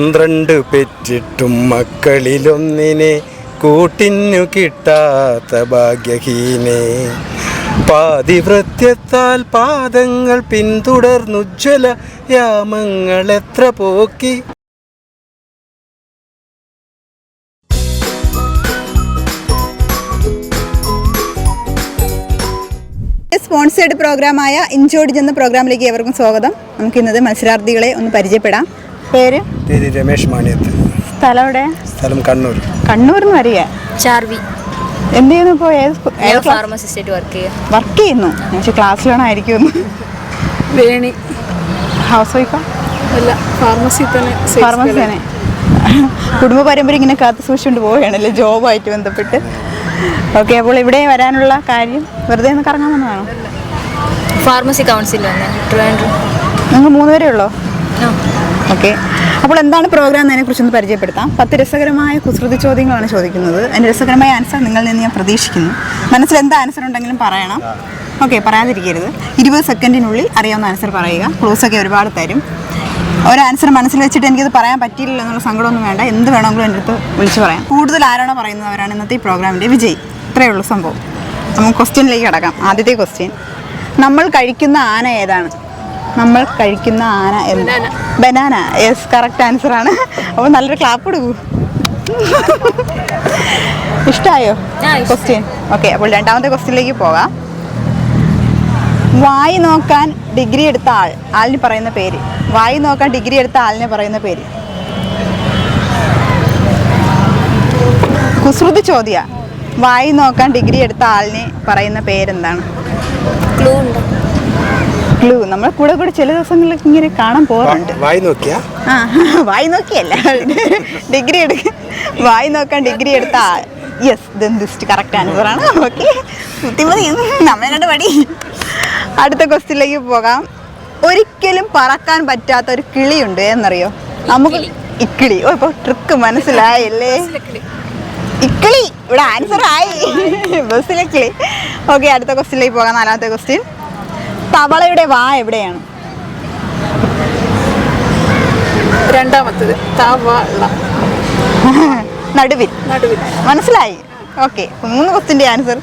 12 പെറ്റിട്ടും മക്കളിലൊന്നിനെ കൂട്ടിനു കിട്ടാത്ത ഭാഗ്യഹീനെ പാതിവൃത്യത്താൽ പാദങ്ങൾ പിന്തുടർന്നുജ്വല യാമങ്ങൾ എത്ര പോക്കി. സ്പോൺസേഡ് പ്രോഗ്രാമായ ഇൻജോഡിജ് എന്ന പ്രോഗ്രാമിലേക്ക് ഏവർക്കും സ്വാഗതം. നമുക്കിന്നത് മത്സരാർത്ഥികളെ ഒന്ന് പരിചയപ്പെടാം. പേര് രമേഷ് മാണിയത്ത്. സ്ഥലം എവിടെ? സ്ഥലം കണ്ണൂർ. കണ്ണൂർ എന്ന് അറിയാം. ചാർവി. എന്ത് ചെയ്യുന്നു ഇപ്പോൾ? വർക്ക് ചെയ്യുന്നു. പക്ഷേ ക്ലാസ്സിലാണായിരിക്കും. വേണി. ഹൗസ് വൈഫാ? അല്ല, ഫാർമസി തന്നെ. കുടുംബ പാരമ്പര്യം ഇങ്ങനെ കാത്തു സൂക്ഷിച്ചുകൊണ്ട് പോവുകയാണല്ലേ ജോബായിട്ട് ബന്ധപ്പെട്ട്. ഓക്കെ, അപ്പോൾ ഇവിടെ വരാനുള്ള കാര്യം വെറുതെ ഒന്ന് കറങ്ങാൻ വന്നതാണോ? ഫാർമസി കൗൺസിൽ നിങ്ങൾ 3 പേരേ ഉള്ളോ? ഓക്കെ, അപ്പോൾ എന്താണ് പ്രോഗ്രാം എന്നതിനെ കുറിച്ചൊന്ന് പരിചയപ്പെടുത്താം. 10 രസകരമായ കുസൃതി ചോദ്യങ്ങളാണ് ചോദിക്കുന്നത്. അതിൻ്റെ രസകരമായ ആൻസർ നിങ്ങളിൽ നിന്ന് ഞാൻ പ്രതീക്ഷിക്കുന്നു. മനസ്സിൽ എന്ത് ആൻസർ ഉണ്ടെങ്കിലും പറയണം. ഓക്കെ, പറയാതിരിക്കരുത്. 20 സെക്കൻഡിനുള്ളിൽ അറിയാവുന്ന ആൻസർ പറയുക. ക്ലൂസൊക്കെ ഒരുപാട് തരും. ഒരു ആൻസർ മനസ്സിൽ വെച്ചിട്ട് എനിക്കത് പറയാൻ പറ്റിയില്ല എന്നുള്ള സങ്കടമൊന്നും വേണ്ട. എന്ത് വേണമെങ്കിലും എൻ്റെ അടുത്ത് വിളിച്ച് പറയാം. കൂടുതൽ ആരാണോ പറയുന്നവരാണ് ഇന്നത്തെ ഈ പ്രോഗ്രാമിൻ്റെ വിജയി. ഇത്രയേ ഉള്ളൂ സംഭവം. നമുക്ക് ക്വസ്റ്റ്യനിലേക്ക് കിടക്കാം. ആദ്യത്തെ ക്വസ്റ്റ്യൻ, നമ്മൾ കഴിക്കുന്ന ആന ഏതാണ്? നമ്മൾ കഴിക്കുന്ന ആന ബനാന. Yes, correct ആൻസറാണ്. അപ്പോൾ നല്ലൊരു ക്ലാപ്പ് കൊടുക്കൂ. ഇഷ്ടമായോ ക്വസ്റ്റ്യൻ? ഓക്കെ, അപ്പോൾ രണ്ടാമത്തെ ക്വസ്റ്റ്യനിലേക്ക് പോകാം. വായി നോക്കാൻ ഡിഗ്രി എടുത്ത ആളിന് പറയുന്ന പേര്. വായി നോക്കാൻ ഡിഗ്രി എടുത്ത ആളിനെ പറയുന്ന പേര്. കുസൃതി ചോദ്യ. വായി നോക്കാൻ ഡിഗ്രി എടുത്ത ആളിനെ പറയുന്ന പേരെന്താണ്? ക്ലൂ നമ്മൾ കൂടെ ചില ദിവസങ്ങളിലൊക്കെ ഇങ്ങനെ കാണാൻ പോകാറുണ്ട്. വായി നോക്കിയല്ല, ഡിഗ്രി എടുക്കുക. വായി നോക്കാൻ ഡിഗ്രി എടുത്ത ആൾ. യെസ്, ദന്തിസ്റ്റ് കറക്റ്റ് ആൻസറാണ്. ഓക്കെ, ബുദ്ധിമതി നമ്മളെ കണ്ട് പടി. അടുത്ത ക്വസ്റ്റ്യനിലേക്ക് പോകാം. ഒരിക്കലും പറക്കാൻ പറ്റാത്ത ഒരു കിളിയുണ്ട് എന്നറിയോ? നമുക്ക് ഇക്കിളി. ഓ, ഇപ്പോൾ ട്രിക്ക് മനസ്സിലായല്ലേ? ഇക്കിളി ഇവിടെ ആൻസർ ആയി. ബസ്സിലെ കിളി. ഓക്കെ, അടുത്ത ക്വസ്റ്റ്യനിലേക്ക് പോകാം. 4ാമത്തെ ക്വസ്റ്റ്യൻ, തവളയുടെ വാ എവിടെയാണ്? രണ്ടാമത്തത് നടുവിൽ. മനസ്സിലായി? ഓക്കെ, 3 ക്വസ്റ്റ്യൻ്റെ ആൻസർ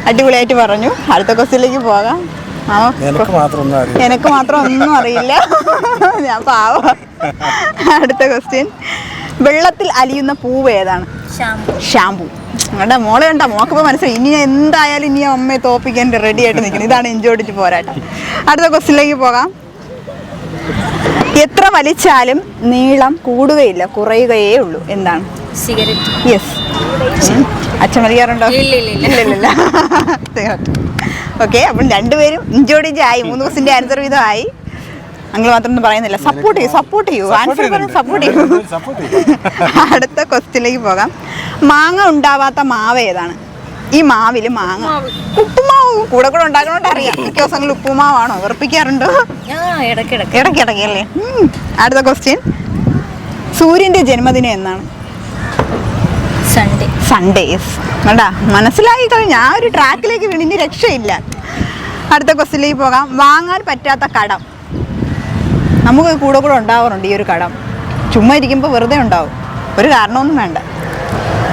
അടിപൊളിയായിട്ട് പറഞ്ഞു. അടുത്ത ക്വസ്റ്റ്യനിലേക്ക് പോകാം. എനിക്ക് മാത്രം ഒന്നും അറിയില്ല, ഞാൻ പാവ. അടുത്ത ക്വസ്റ്റ്യൻ, വെള്ളത്തിൽ അലിയുന്ന പൂവ് ഏതാണ്? ഷാമ്പു. നിങ്ങളുടെ മോളെ കണ്ട മോക്കിപ്പോൾ മനസ്സിലായി. ഇനി എന്തായാലും ഇനി അമ്മയെ തോപ്പിക്കാൻ റെഡി ആയിട്ട് നിൽക്കണം. ഇതാണ് ഇഞ്ചോടിച്ച് പോരാട്ടം. അടുത്ത ക്വസ്റ്റ്യനിലേക്ക് പോകാം. എത്ര വലിച്ചാലും നീളം കൂടുകയില്ല, കുറയുകയേ ഉള്ളൂ. എന്താണ്? സിഗരറ്റ്. യെസ്. അച്ഛൻ വലിയാറുണ്ടോ? ഇല്ലില്ല. ഓക്കെ, അപ്പം 2 പേരും ഇഞ്ചോടിച്ചായി. 3 ക്വസ്റ്റ്യൻ്റെ ആൻസർ വീതമായി. നിങ്ങൾ മാത്രമൊന്നും പറയുന്നില്ല. സപ്പോർട്ട് ചെയ്യൂ. ആൻസർ പറഞ്ഞ് സപ്പോർട്ട് ചെയ്യൂ. അടുത്ത ക്വസ്റ്റ്യനിലേക്ക് പോകാം. മാങ്ങ ഉണ്ടാവാത്ത മാവ് ഏതാണ്? ഈ മാവിൽ മാങ്ങ. ഉപ്പുമാവ് കൂടെ ഉണ്ടാക്കണോണ്ട് അറിയാം. മിക്ക ദിവസങ്ങളിൽ ഉപ്പുമാവാണോ? വെറുപ്പിക്കാറുണ്ടോ? ഇടയ്ക്കിടയ്ക്ക് അല്ലേ? അടുത്ത ക്വസ്റ്റ്യൻ, സൂര്യൻ്റെ ജന്മദിനം എന്നാണ്? സൺഡേ. കണ്ടാ, മനസ്സിലായി കഴിഞ്ഞ ആ ഒരു ട്രാക്കിലേക്ക് വീണ്. ഇനി രക്ഷയില്ല. അടുത്ത ക്വസ്റ്റ്യനിലേക്ക് പോകാം. വാങ്ങാൻ പറ്റാത്ത കടം. നമുക്ക് കൂടെ ഉണ്ടാവാറുണ്ട് ഈ ഒരു കടം. ചുമ്മാ ഇരിക്കുമ്പോൾ വെറുതെ ഉണ്ടാവും, ഒരു കാരണമൊന്നും വേണ്ട.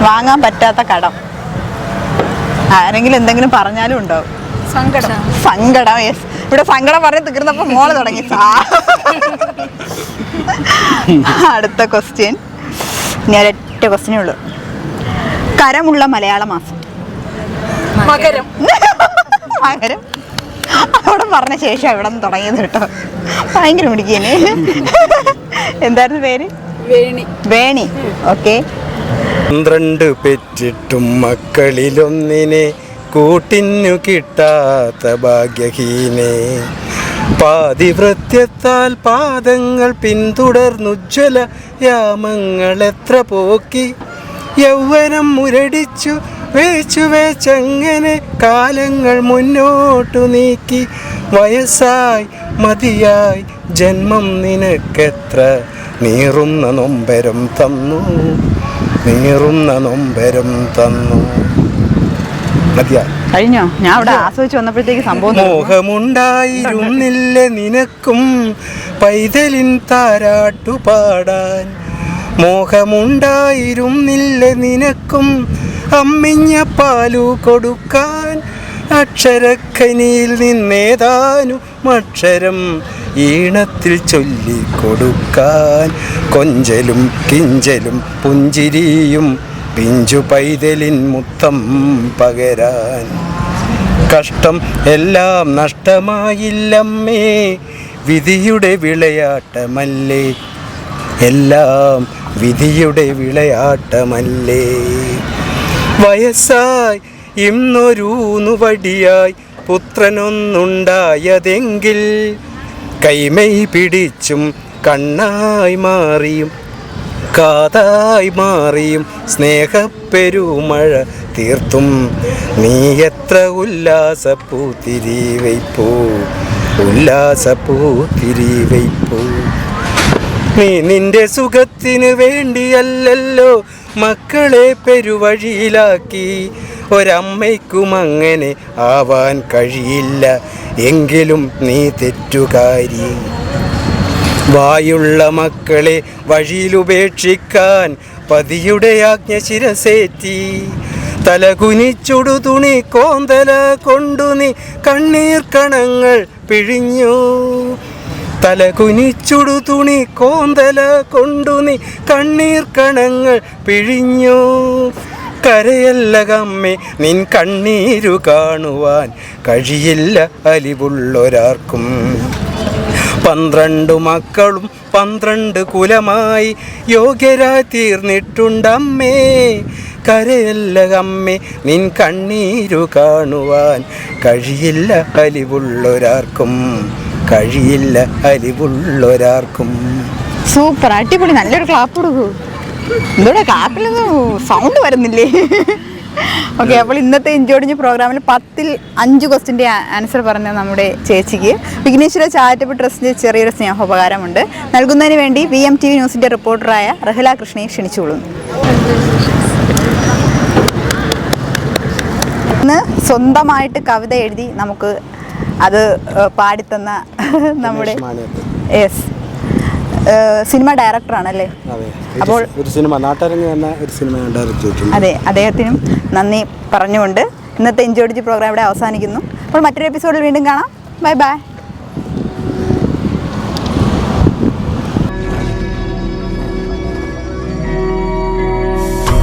വാങ്ങാൻ പറ്റാത്ത കടം. ആരെങ്കിലും എന്തെങ്കിലും പറഞ്ഞാലും ഉണ്ടാവും. സങ്കടം. യെസ്, ഇവിടെ സങ്കടം പറഞ്ഞ് തീർന്നപ്പോൾ മോള് തുടങ്ങി. അടുത്ത ക്വസ്റ്റ്യൻ, ഞാൻ ഒറ്റ ക്വസ്റ്റ്യനേ ഉള്ളൂ. കരമുള്ള മലയാള മാസം. മകരം. അവിടെ പറഞ്ഞ ശേഷം ഇവിടെ നിന്ന് തുടങ്ങിയത് കേട്ടോ. ഭയങ്കര മിടിക്കന്നെ. എന്തായിരുന്നു പേര്? വേണി. ഓക്കെ. 12 പെറ്റിട്ടും മക്കളിലൊന്നിനെ കൂട്ടിനു കിട്ടാത്ത ഭാഗ്യഹീനെ പാതിവൃത്യത്താൽ പാദങ്ങൾ പിന്തുടർന്നുജ്വല യാമങ്ങൾ എത്ര പോക്കി. യൗവനം മുരടിച്ചു വേച്ചങ്ങനെ കാലങ്ങൾ മുന്നോട്ടു നീക്കി. വയസ്സായി മതിയായി ജന്മം നിനക്കെത്ര നീറുന്ന നൊമ്പരം തന്നു. കഴിഞ്ഞോ? ഞാൻ അവിടെ ആസ്വദിച്ച് വന്നപ്പോഴത്തേക്ക് സംഭവം. മോഹമുണ്ടായിരുന്നില്ല നിനക്കും പൈതലിൻ താരാട്ടു പാടാൻ. മോഹമുണ്ടായിരുന്നില്ല നിനക്കും അമ്മിഞ്ഞ പാലു കൊടുക്കാൻ, അക്ഷരക്കനിയിൽ നിന്നേതാനും അക്ഷരം ഈണത്തിൽ ചൊല്ലിക്കൊടുക്കാൻ, കൊഞ്ചലും കിഞ്ചലും പുഞ്ചിരിയും പിഞ്ചു പൈതലിൻ മുത്തം പകരാൻ. കഷ്ടം എല്ലാം നഷ്ടമായില്ലമ്മേ, വിധിയുടെ വിളയാട്ടമല്ലേ, എല്ലാം വിധിയുടെ വിളയാട്ടമല്ലേ. വയസ്സായി ഇന്നൊരൂന്നുവടിയായി പുത്രനൊന്നുണ്ടായതെങ്കിൽ, കൈമൈ പിടിച്ചും കണ്ണായി മാറിയും കാതായി മാറിയും സ്നേഹപ്പെരുമഴ തീർത്തും നീ എത്ര ഉല്ലാസപ്പൂത്തിരിവയ്പ്പൂ, ഉല്ലാസപ്പൂത്തിരിവയ്പ്പൂ. നീ നിന്റെ സുഖത്തിന് വേണ്ടിയല്ലല്ലോ മക്കളെ പെരുവഴിയിലാക്കി, ഒരമ്മയ്ക്കും അങ്ങനെ ആവാൻ കഴിയില്ല, എങ്കിലും നീ തെറ്റുകാരി. വായുള്ള മക്കളെ വഴിയിലുപേക്ഷിക്കാൻ പതിയുടെ ആജ്ഞ ശിരസേറ്റി, തലകുനിച്ചുടു തുണി കോന്തല കൊണ്ടു നീ കണ്ണീർ കണങ്ങൾ പിഴിഞ്ഞു, തലകുനിച്ചുടു തുണി കോന്തല കൊണ്ടു നീ കണ്ണീർ കണങ്ങൾ പിഴിഞ്ഞു. കരയല്ല അമ്മേ, നിൻ കണ്ണീരു കാണുവാൻ കഴിയില്ല അലിവുള്ളൊരാർക്കും. 12 മക്കളും 12 കുലമായി യോഗ്യരായി തീർന്നിട്ടുണ്ടമ്മേ, കരയല്ല അമ്മേ, നിൻ കണ്ണീരു കാണുവാൻ കഴിയില്ല അലിവുള്ളൊരാർക്കും, കഴിയില്ല അലിവുള്ളൊരാർക്കും. സൂപ്പർ, അടിപൊളി, നല്ലൊരു ക്ലാപ്പ് കൊടുക്കൂ. എന്തോടെ ക്ലാപ്പിലൊന്നും സൗണ്ട് വരുന്നില്ലേ? ഓക്കെ, അപ്പോൾ ഇന്നത്തെ ഇഞ്ചോടിഞ്ഞ് പ്രോഗ്രാമിൽ 10ൽ 5 ക്വസ്റ്റിൻ്റെ ആൻസർ പറഞ്ഞ നമ്മുടെ ചേച്ചിക്ക് വിഘ്നേശ്വര ചാരിറ്റബിൾ ട്രസ്റ്റിൻ്റെ ചെറിയൊരു സ്നേഹോപകാരമുണ്ട്. നൽകുന്നതിന് വേണ്ടി VMTV ന്യൂസിൻ്റെ റിപ്പോർട്ടറായ റഹ്ല കൃഷ്ണയെ ക്ഷണിച്ചുകൊള്ളുന്നു. ഇന്ന് സ്വന്തമായിട്ട് കവിത എഴുതി നമുക്ക് അത് പാടിത്തന്ന നമ്മുടെ സിനിമ ഡയറക്ടറാണല്ലേ? അപ്പോൾ ഒരു സിനിമ നാട്ടരങ്ങ് എന്ന ഒരു സിനിമ ഡയറക്റ്റ് ചെയ്തിട്ടുണ്ട്. അതെ, അദ്ദേഹത്തിനും നന്ദി പറഞ്ഞുകൊണ്ട് ഇന്നത്തെ ഇഞ്ചോടിച്ച് പ്രോഗ്രാം ഇവിടെ അവസാനിക്കുന്നു. അപ്പോൾ മറ്റൊരു എപ്പിസോഡിൽ വീണ്ടും കാണാം. Bye bye.